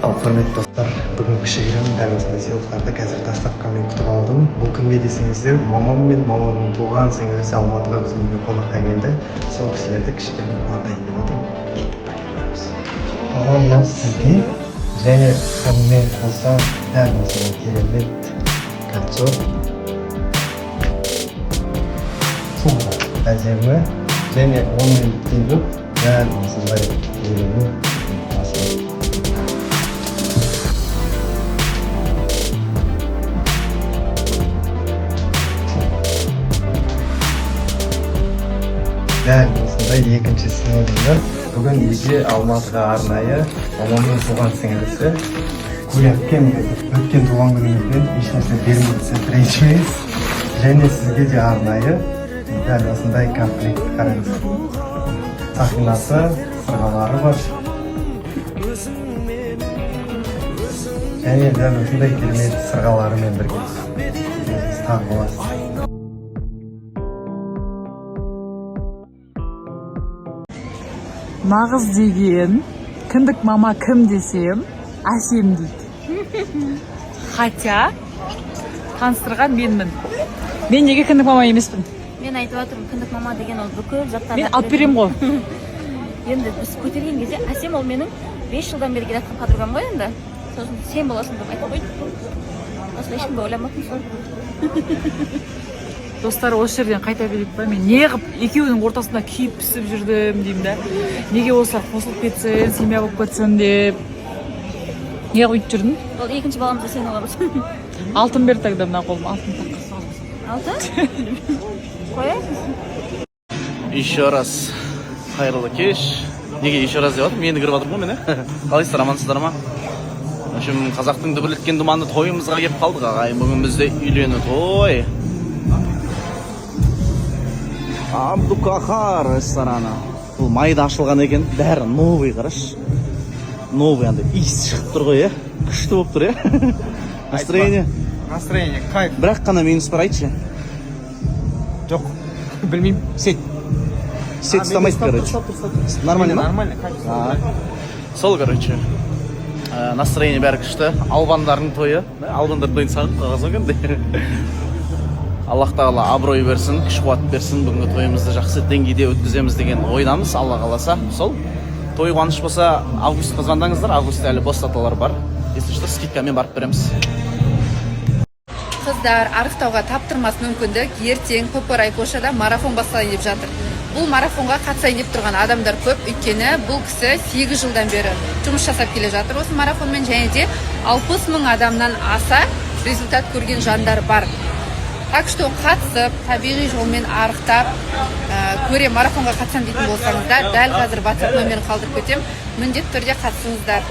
Құрметті достар, бүгін кішігірім дәл осындай сыйлықтарды қазір доставкамен күтіп алдым. Бұл кімге десеңіздер, мамам мен мамамның туған сіңлісі Алматыға біздің қонаққа келді. Сол кісілерді кішігірім қуантайын деп отырмын. Мамам сізге және сонымен қоса дәл осындай керемет кольцо, сумка әдемі және онымен біткен жоқ, дәл осындай керемет дәл осындай екінші сыйлығымды бүгін үйге Алматыға арнайы мамамның туған сіңлісі Гүләпкем өткен туған күніңізбен ешнәрсе бермейді, ренжімеңіз. Және сізге де арнайы дәл осындай комплект қараңыз. Сақинасы, сырғалары бар. Және дәл осындай керемет сырғаларымен бірге тағып аласыз. Нағыз деген, кіндік мама кім десем, Әсем дейді. Хотя, таныстырған менмін. Мен неге кіндік мама емеспін? Мен айтып отырмын, кіндік мама деген ол бүкіл заттарды. Мен алып берем ғой. Енді біз көтерген кезде, Әсем ол менің 5 жылдан бері келе жатқан подругам ғой енді. Сосын сен боласың деп айтып қойды. Осылай ешкімге ойламаппын сол. Достар, осы жерден қайта берейік па? Мен не қып екеуінің ортасында күйіп пісіп жүрдім деймін да. Неге осылар қосылып кетсін, семья болып кетсін деп. Не қойып жүрдің? Ол екінші баламызды сен аламыз. Алтын бер тогда мына қолыма, алтын таққа. Алтын? Қоя? Еще раз қайырлы кеш. Неге еще раз деп жатырмын? Енді кіріп жатырмын ғой мен, қалайсыздар, амансыздар ма? В общем, қазақтың дүбірлеткен думанды тойымызға келіп қалдық ағайын. Бүгін бізде үйлену той. Абдукахар рестораны. Бұл майда ашылған екен, бәрі новый, қараш. Новый, андай иіс шығып тұр ғой, күшті болып тұр, Настроение? Настроение, кайф. Бірақ қана минус бар, айтшы. Жоқ, білмеймін. Сет ұстамайды, короче. Нормально, ма? Нормально, кайф. Сол, короче. Настроение бәрі күшті. Албандардың тойы. Албандар тойын сағып қағазын көнді. Аллах тағала абырой берсін, күш қуат берсін, бүгінгі тойымызды жақсы деңгейде өткіземіз деген ойдамыз, Алла қаласа. Сол, той қуаныш болса, августқа звондаңыздар, августта әлі бос саталар бар. Если что, скидкамен барып береміз. Қыздар, арықтауға таптырмас мүмкіндік, ертең Көкорай көшеде марафон басталайын деп жатыр. Бұл марафонға қатысайын деп тұрған адамдар көп, өйткені бұл кісі 8 жылдан бері жұмыс жасап келе жатыр осы марафонмен, және де 60 мың адамнан аса результат көрген жандар бар. Так что қатысып, табиғи жолмен арықтап, көре марафонға қатысам дейтін болсаңыздар, дәл қазір WhatsApp номерін қалдырып кетем, міндетті түрде қатысыңыздар.